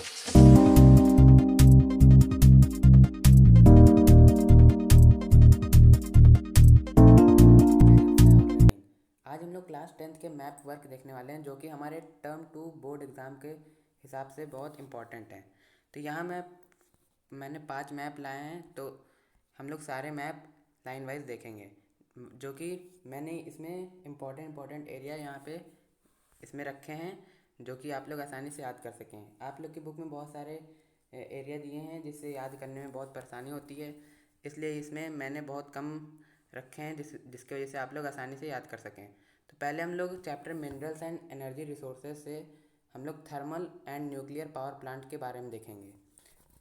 आज हम लोग क्लास 10th के मैप वर्क देखने वाले हैं, जो कि हमारे टर्म 2 बोर्ड एग्ज़ाम के हिसाब से बहुत इम्पोर्टेंट हैं। तो यहाँ मैंने 5 मैप लाए हैं, तो हम लोग सारे मैप लाइन वाइज देखेंगे, जो कि मैंने इसमें इम्पोर्टेंट एरिया यहाँ पे इसमें रखे हैं, जो कि आप लोग आसानी से याद कर सकें। आप लोग की बुक में बहुत सारे एरिया दिए हैं जिससे याद करने में बहुत परेशानी होती है, इसलिए इसमें मैंने बहुत कम रखे हैं जिसकी वजह से आप लोग आसानी से याद कर सकें। तो पहले हम लोग chapter minerals and energy resources से हम लोग thermal and nuclear power plant के बारे में देखेंगे।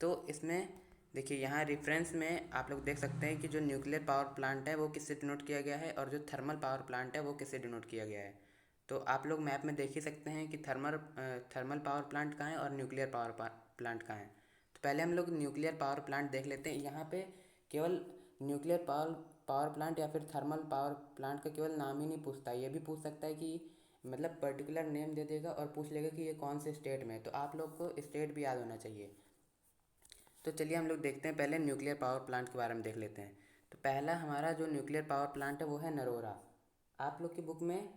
तो इसमें देखिए, यहाँ रेफरेंस में आप लोग देख सकते हैं कि जो न्यूक्लियर पावर प्लांट है वो किससे डिनोट किया गया है और जो थर्मल पावर प्लांट है वो किससे डिनोट किया गया है। तो आप लोग मैप में देख ही सकते हैं कि थर्मल पावर प्लांट कहाँ है और न्यूक्लियर पावर प्लांट कहाँ है। तो पहले हम लोग न्यूक्लियर पावर प्लांट देख लेते हैं। यहाँ पे केवल न्यूक्लियर पावर प्लांट या फिर थर्मल पावर प्लांट का केवल नाम ही नहीं पूछता, ये भी पूछ सकता है कि मतलब पर्टिकुलर नेम दे देगा और पूछ लेगा कि ये कौन से स्टेट में है। तो आप लोग को स्टेट भी याद होना चाहिए। तो चलिए हम लोग देखते हैं, पहले न्यूक्लियर पावर प्लांट के बारे में देख लेते हैं। तो पहला हमारा जो न्यूक्लियर पावर प्लांट है वो है नरोरा। आप लोग की बुक में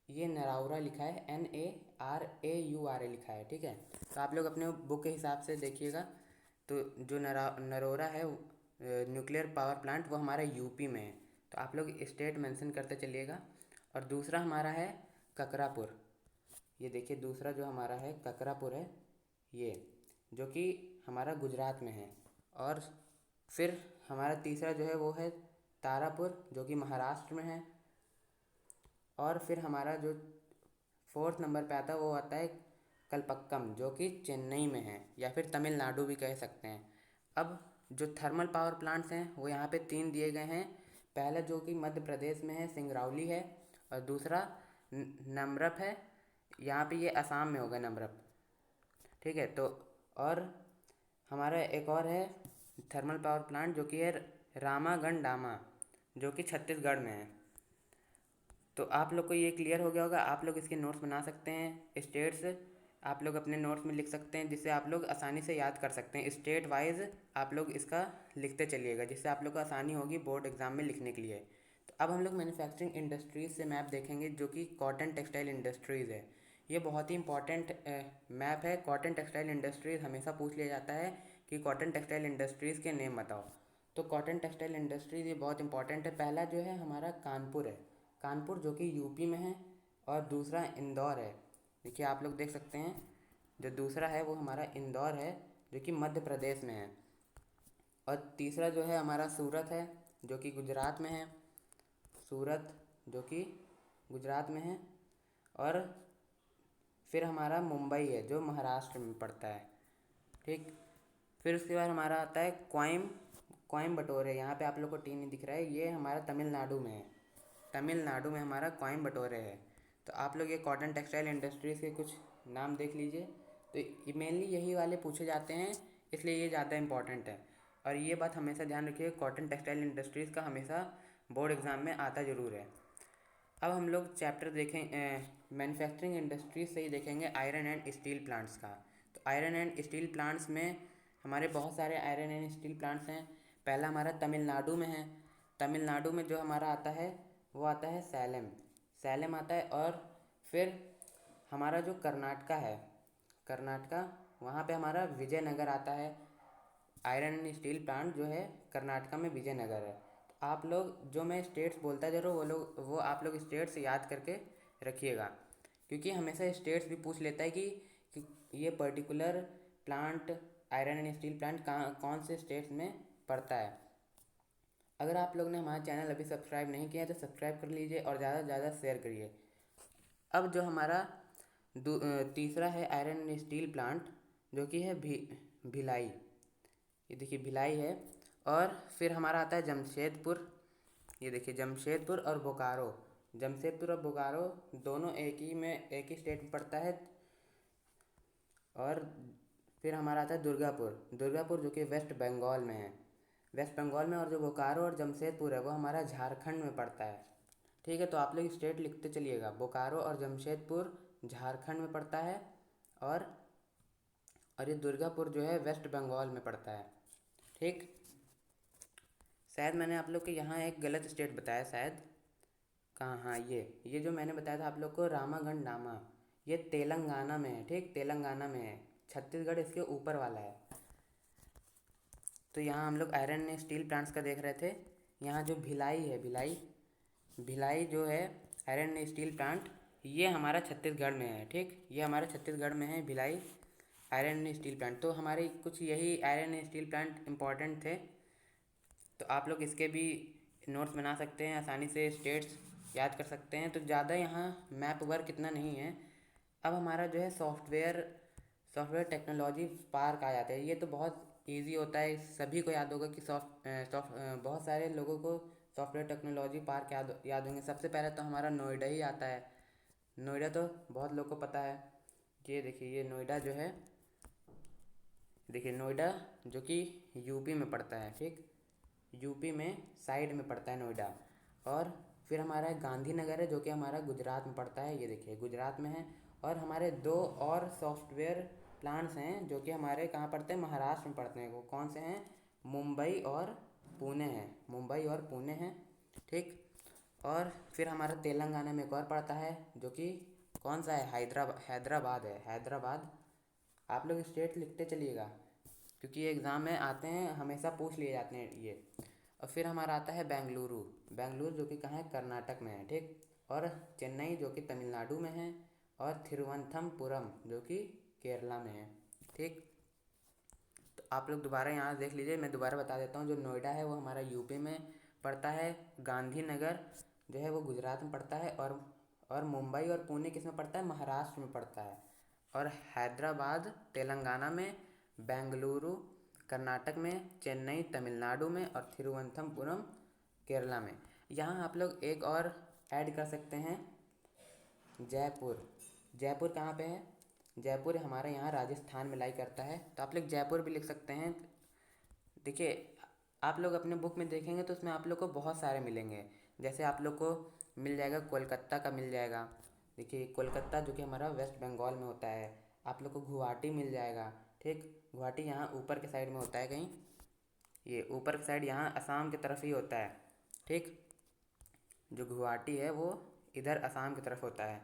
ये नराउरा लिखा है, NARAURA लिखा है, ठीक है। तो आप लोग अपने बुक के हिसाब से देखिएगा। तो जो नरोरा है न्यूक्लियर पावर प्लांट, वो हमारा यूपी में है। तो आप लोग स्टेट मेंशन करते चलिएगा। और दूसरा हमारा है ककरापुर। ये देखिए, दूसरा जो हमारा है ककरापुर है, ये जो कि हमारा गुजरात में है। और फिर हमारा तीसरा जो है वो है तारापुर, जो कि महाराष्ट्र में है। और फिर हमारा जो फोर्थ नंबर पे आता है वो आता है कलपक्कम, जो कि चेन्नई में है या फिर तमिलनाडु भी कह सकते हैं। अब जो थर्मल पावर प्लांट्स हैं वो यहाँ पे 3 दिए गए हैं। पहला जो कि मध्य प्रदेश में है, सिंगरौली है। और दूसरा नमरप है, यहाँ पे ये असम में होगा नमरप, ठीक है। तो और हमारा एक और है थर्मल पावर प्लांट, जो कि है रामागंडामा, जो कि छत्तीसगढ़ में है। तो आप लोग को ये क्लियर हो गया होगा। आप लोग इसके नोट्स बना सकते हैं, स्टेट्स आप लोग अपने नोट्स में लिख सकते हैं, जिससे आप लोग आसानी से याद कर सकते हैं। स्टेट वाइज आप लोग इसका लिखते चलिएगा, जिससे आप लोग को आसानी होगी बोर्ड एग्जाम में लिखने के लिए। तो अब हम लोग मैन्युफैक्चरिंग इंडस्ट्रीज़ से मैप देखेंगे, जो कि कॉटन टेक्सटाइल इंडस्ट्रीज़ है। ये बहुत ही इंपॉर्टेंट मैप है। कॉटन टेक्सटाइल इंडस्ट्रीज़ हमेशा पूछ लिया जाता है कि कॉटन टेक्सटाइल इंडस्ट्रीज़ के नेम बताओ। तो कॉटन टेक्सटाइल इंडस्ट्रीज़ ये बहुत इंपॉर्टेंट है। पहला जो है हमारा कानपुर है, कानपुर जो कि यूपी में है। और दूसरा इंदौर है, देखिए आप लोग देख सकते हैं। जो दूसरा है वो हमारा इंदौर है, जो कि मध्य प्रदेश में है। और तीसरा जो है हमारा सूरत है, जो कि गुजरात में है। सूरत जो कि गुजरात में है। और फिर हमारा मुंबई है, जो महाराष्ट्र में पड़ता है, ठीक। फिर उसके बाद हमारा आता है कोयम्बटूर है। यहाँ पे आप लोग को टी नहीं दिख रहा है, ये हमारा तमिलनाडु में है। तमिलनाडु में हमारा कोयम्बटूर है। तो आप लोग ये कॉटन टेक्सटाइल इंडस्ट्रीज़ के कुछ नाम देख लीजिए। तो मेनली यही वाले पूछे जाते हैं, इसलिए ये ज़्यादा इंपॉर्टेंट है। और ये बात हमेशा ध्यान रखिए, कॉटन टेक्सटाइल इंडस्ट्रीज़ का हमेशा बोर्ड एग्ज़ाम में आता ज़रूर है। अब हम लोग चैप्टर देखें मैन्युफैक्चरिंग इंडस्ट्रीज से ही देखेंगे आयरन एंड स्टील प्लांट्स का। तो आयरन एंड स्टील प्लांट्स में हमारे बहुत सारे आयरन एंड स्टील प्लांट्स हैं। पहला हमारा तमिलनाडु में है। तमिलनाडु में जो हमारा आता है वो आता है सैलम, सैलम आता है। और फिर हमारा जो कर्नाटका है, कर्नाटका, वहाँ पे हमारा विजयनगर आता है। आयरन एंड स्टील प्लांट जो है कर्नाटका में विजयनगर है। तो आप लोग जो मैं स्टेट्स बोलता जा रहा हूँ वो आप लोग स्टेट्स याद करके रखिएगा, क्योंकि हमेशा स्टेट्स भी पूछ लेता है कि ये particular plant iron and steel plant कहाँ कौन से स्टेट्स में पड़ता है। अगर आप लोग ने हमारा चैनल अभी सब्सक्राइब नहीं किया है तो सब्सक्राइब कर लीजिए और ज़्यादा से ज़्यादा शेयर करिए। अब जो हमारा तीसरा है आयरन एंड स्टील प्लांट, जो कि है भिलाई, ये देखिए भिलाई है। और फिर हमारा आता है जमशेदपुर, ये देखिए जमशेदपुर और बोकारो। जमशेदपुर और बोकारो दोनों एक ही स्टेट में पड़ता है। और फिर हमारा आता है दुर्गापुर, दुर्गापुर जो कि वेस्ट बंगाल में है, वेस्ट बंगाल में। और जो बोकारो और जमशेदपुर है वो हमारा झारखंड में पड़ता है, ठीक है। तो आप लोग स्टेट लिखते चलिएगा, बोकारो और जमशेदपुर झारखंड में पड़ता है। और और ये दुर्गापुर जो है वेस्ट बंगाल में पड़ता है। ठीक। शायद मैंने आप लोग के यहाँ एक गलत स्टेट बताया शायद। कहाँ, हाँ, ये जो मैंने बताया था आप लोग को रामागढ़ नामा, ये तेलंगाना में है। ठीक, तेलंगाना में है। छत्तीसगढ़ इसके ऊपर वाला है। तो यहाँ हम लोग आयरन एंड स्टील प्लांट्स का देख रहे थे। यहाँ जो भिलाई है, भिलाई भिलाई जो है आयरन एंड स्टील प्लांट, ये हमारा छत्तीसगढ़ में है। ठीक, ये हमारा छत्तीसगढ़ में है Bhilai iron and steel plant. तो हमारे कुछ यही iron and steel plant important थे। तो आप लोग इसके भी नोट्स बना सकते हैं, आसानी से स्टेट्स याद कर सकते हैं। तो ज़्यादा यहाँ मैप वर्क इतना नहीं है। अब हमारा जो है सॉफ्टवेयर टेक्नोलॉजी पार्क आ जाता है। ये तो बहुत इजी होता है, सभी को याद होगा कि बहुत सारे लोगों को सॉफ्टवेयर टेक्नोलॉजी पार्क याद होंगे। सबसे पहले तो हमारा नोएडा ही आता है। नोएडा तो बहुत लोग को पता है। ये देखिए, ये नोएडा जो है, देखिए नोएडा जो कि यूपी में पड़ता है। ठीक, यूपी में साइड में पड़ता है नोएडा। और फिर हमारा गांधीनगर है जो कि हमारा गुजरात में पड़ता है। ये देखिए गुजरात में है। और हमारे दो और सॉफ्टवेयर प्लांट्स हैं जो कि हमारे कहाँ पड़ते हैं, महाराष्ट्र में पड़ते हैं। वो कौन से हैं, मुंबई और पुणे हैं। मुंबई और पुणे हैं। ठीक। और फिर हमारा तेलंगाना में एक और पड़ता है जो कि कौन सा है, हैदराबाद है, हैदराबाद। आप लोग स्टेट लिखते चलिएगा क्योंकि ये एग्ज़ाम में आते हैं, हमेशा पूछ लिए जाते हैं ये। और फिर हमारा आता है बेंगलुरु। बेंगलुरु जो कि कहाँ है, कर्नाटक में है। ठीक। और चेन्नई जो कि तमिलनाडु में है। और थिरुवनंतपुरम जो कि केरला में है। ठीक। तो आप लोग दोबारा यहाँ देख लीजिए, मैं दोबारा बता देता हूँ। जो नोएडा है वो हमारा यूपी में पड़ता है। गांधीनगर जो है वो गुजरात में पड़ता है। और मुंबई और पुणे किस में पड़ता है, महाराष्ट्र में पड़ता है। और हैदराबाद तेलंगाना में, बेंगलुरु कर्नाटक में, चेन्नई तमिलनाडु में और थिरुवनंतपुरम केरला में। यहाँ आप लोग एक और ऐड कर सकते हैं, जयपुर। जयपुर कहाँ पे है, जयपुर हमारे यहाँ राजस्थान में लाई करता है। तो आप लोग जयपुर भी लिख सकते हैं। देखिए, आप लोग अपने बुक में देखेंगे तो उसमें आप लोग को बहुत सारे मिलेंगे। जैसे आप लोग को मिल जाएगा कोलकाता का, मिल जाएगा। देखिए कोलकाता जो कि हमारा वेस्ट बंगाल में होता है। आप लोग को गुवाहाटी मिल जाएगा। ठीक, गुवाहाटी यहाँ ऊपर के साइड में होता है कहीं, ये ऊपर की साइड यहाँ असम की तरफ ही होता है। ठीक, जो गुवाहाटी है वो इधर असम की तरफ होता है।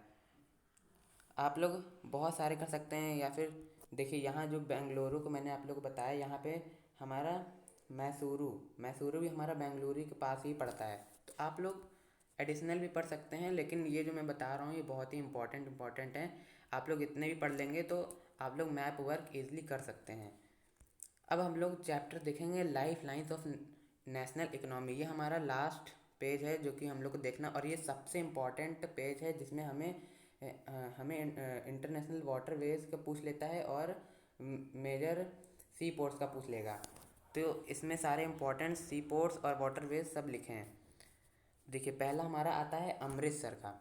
आप लोग बहुत सारे कर सकते हैं। या फिर देखिए यहाँ जो बेंगलुरु को मैंने आप लोग को बताया, यहाँ पे हमारा मैसूरू, मैसूरू भी हमारा बेंगलुरु के पास ही पड़ता है। तो आप लोग एडिशनल भी पढ़ सकते हैं, लेकिन ये जो मैं बता रहा हूँ ये बहुत ही इंपॉर्टेंट है। आप लोग इतने भी पढ़ लेंगे तो आप लोग मैप वर्क ईजिली कर सकते हैं। अब हम लोग चैप्टर देखेंगे life lines of national economy. ये हमारा लास्ट पेज है जो कि हम लोग को देखना, और ये सबसे इम्पॉर्टेंट पेज है जिसमें हमें इंटरनेशनल वाटर वेज का पूछ लेता है और मेजर सी पोर्ट्स का पूछ लेगा। तो इसमें सारे इंपॉर्टेंट सी पोर्ट्स और वाटर वेज सब लिखे हैं। देखिए पहला हमारा आता है अमृतसर का।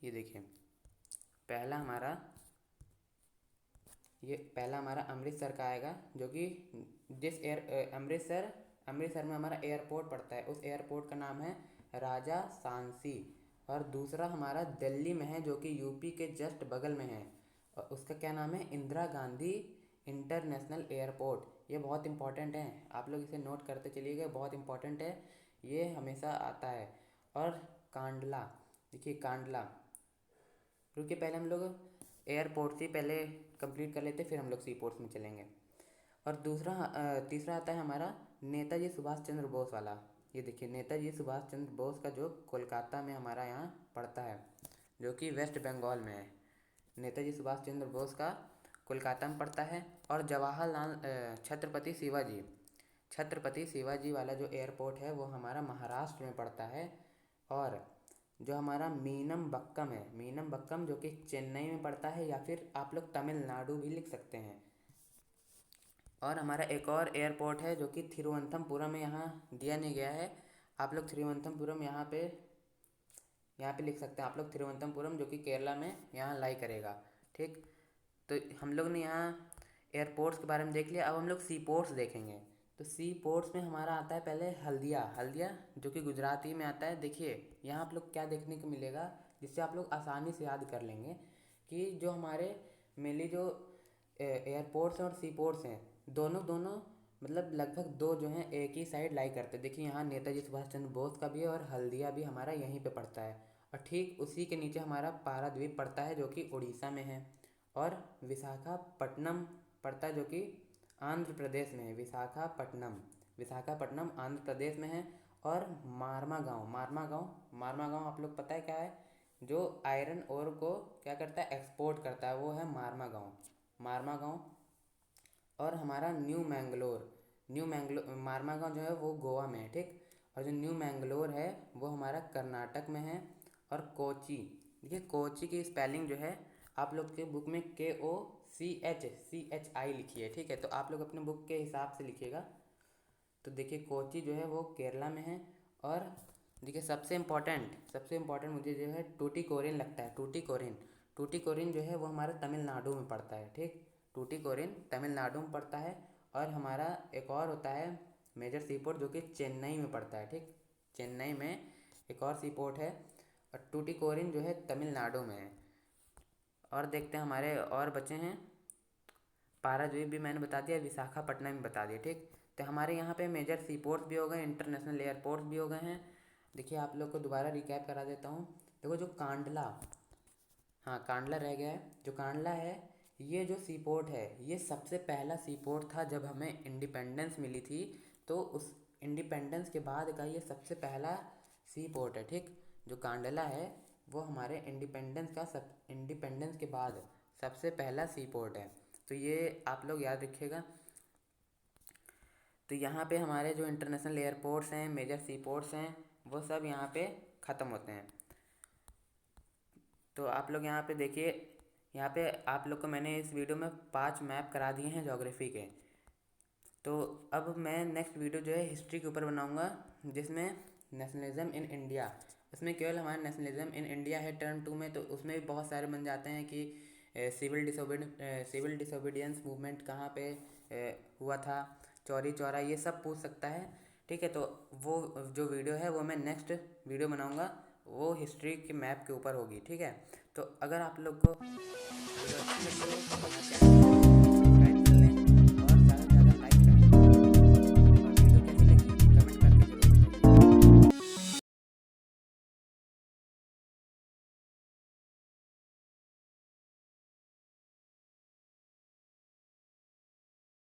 ये देखिए पहला हमारा अमृतसर का आएगा, जो कि अमृतसर में हमारा एयरपोर्ट पड़ता है। उस एयरपोर्ट का नाम है राजा सांसी। और दूसरा हमारा दिल्ली में है जो कि यूपी के जस्ट बगल में है, और उसका क्या नाम है, इंदिरा गांधी इंटरनेशनल एयरपोर्ट। ये बहुत इंपॉर्टेंट है, आप लोग इसे नोट करते चलिएगा, बहुत इंपॉर्टेंट है, ये हमेशा आता है। और कांडला, देखिए कांडला, रुकिए पहले हम लोग एयरपोर्ट से पहले कंप्लीट कर लेते, फिर हम लोग सी पोर्ट्स में चलेंगे। और तीसरा आता है हमारा नेताजी सुभाष चंद्र बोस वाला। ये देखिए नेताजी सुभाष चंद्र बोस का, जो कोलकाता में हमारा यहाँ पड़ता है, जो कि वेस्ट बंगाल में है। नेताजी सुभाष चंद्र बोस का कोलकाता में पड़ता है। और छत्रपति शिवाजी वाला जो एयरपोर्ट है वो हमारा महाराष्ट्र में पड़ता है। और जो हमारा मीनम बक्कम जो कि चेन्नई में पड़ता है, या फिर आप लोग तमिलनाडु भी लिख सकते हैं। और हमारा एक और एयरपोर्ट है जो कि थिरुवनंतपुरम में, यहाँ दिया नहीं गया है। आप लोग थिरुवनंतपुरम यहाँ पे लिख सकते हैं। आप लोग थिरुवनंतपुरम जो कि केरला में यहाँ लाई करेगा। ठीक, तो हम लोग ने यहाँ एयरपोर्ट्स के बारे में देख लिया। अब हम लोग सी पोर्ट्स देखेंगे। तो सी पोर्ट्स में हमारा आता है पहले हल्दिया जो कि गुजराती में आता है। देखिए यहाँ आप लोग क्या देखने को मिलेगा जिससे आप लोग आसानी से याद कर लेंगे कि जो हमारे मेनली जो एयरपोर्ट्स हैं और सी पोर्ट्स हैं, दोनों दोनों मतलब लगभग दो जो हैं एक ही साइड लाई करते हैं। देखिए यहाँ नेताजी सुभाष चंद्र बोस का भी है और हल्दिया भी हमारा यहीं पे पड़ता है। और ठीक उसी के नीचे हमारा पाराद्वीप पड़ता है जो कि उड़ीसा में है। और विशाखापट्टनम पड़ता है जो कि आंध्र प्रदेश में है। विशाखापट्टनम आंध्र प्रदेश में है। और मारमा गाँव आप लोग पता है क्या है? जो आयरन ओर को क्या करता है, एक्सपोर्ट करता है, वो है मारमा गाँव। और हमारा न्यू मैंगलोर मारमा गाँव जो है वो गोवा में है, ठीक। और जो न्यू मैंगलोर है वो हमारा कर्नाटक में है। और कोची, देखिए कोची की स्पेलिंग जो है आप लोग के बुक में KOCHI लिखी है, ठीक है। तो आप लोग अपने बुक के हिसाब से लिखिएगा। तो देखिए कोची जो है वो केरला में है। और देखिए सबसे इम्पोर्टेंट मुझे जो है टूटीकोरिन लगता है। टूटीकोरिन जो है वो हमारा तमिलनाडु में पड़ता है, ठीक। टूटीकोरिन तमिलनाडु में पड़ता है। और हमारा एक और होता है मेजर सी पोर्ट जो कि चेन्नई में पड़ता है, ठीक। चेन्नई में एक और सी पोर्ट है। और टूटीकोरिन जो है तमिलनाडु में है। और देखते हैं हमारे और बचे हैं। पाराद्वीप भी मैंने बता दिया, विशाखापट्टनम भी बता दिया, ठीक। तो हमारे यहाँ पे मेजर सी पोर्ट्स भी हो गए, इंटरनेशनल एयरपोर्ट्स भी हो गए हैं। देखिए आप लोग को दोबारा रिकैप करा देता हूँ। देखो जो कांडला, हाँ कांडला रह गया है। जो कांडला है ये जो सी पोर्ट है ये सबसे पहला सी पोर्ट था जब हमें इंडिपेंडेंस मिली थी। तो उस इंडिपेंडेंस के बाद का ये सबसे पहला सी पोर्ट है, ठीक। जो कांडला है वो हमारे इंडिपेंडेंस के बाद सबसे पहला सी पोर्ट है। तो ये आप लोग याद रखिएगा। तो यहाँ पे हमारे जो इंटरनेशनल एयरपोर्ट्स हैं, मेजर सी पोर्ट्स हैं, वो सब यहाँ पे ख़त्म होते हैं। तो आप लोग यहाँ पे देखिए, यहाँ पे आप लोग को मैंने इस वीडियो में 5 मैप करा दिए हैं ज्योग्राफी के। तो अब मैं नेक्स्ट वीडियो जो है हिस्ट्री के ऊपर बनाऊँगा, जिसमें नेशनलिज्म इन इंडिया, उसमें केवल हमारा नेशनलिज्म इन इंडिया है टर्म 2 में। तो उसमें भी बहुत सारे बन जाते हैं कि सिविल डिसोबीडियंस मूवमेंट कहाँ पे हुआ था, चौरी चौरा, ये सब पूछ सकता है, ठीक है। तो वो जो वीडियो है वो मैं नेक्स्ट वीडियो बनाऊँगा, वो हिस्ट्री के मैप के ऊपर होगी, ठीक है। तो अगर आप लोग को वीडियो अच्छी लगी हो तो हमारे चैनल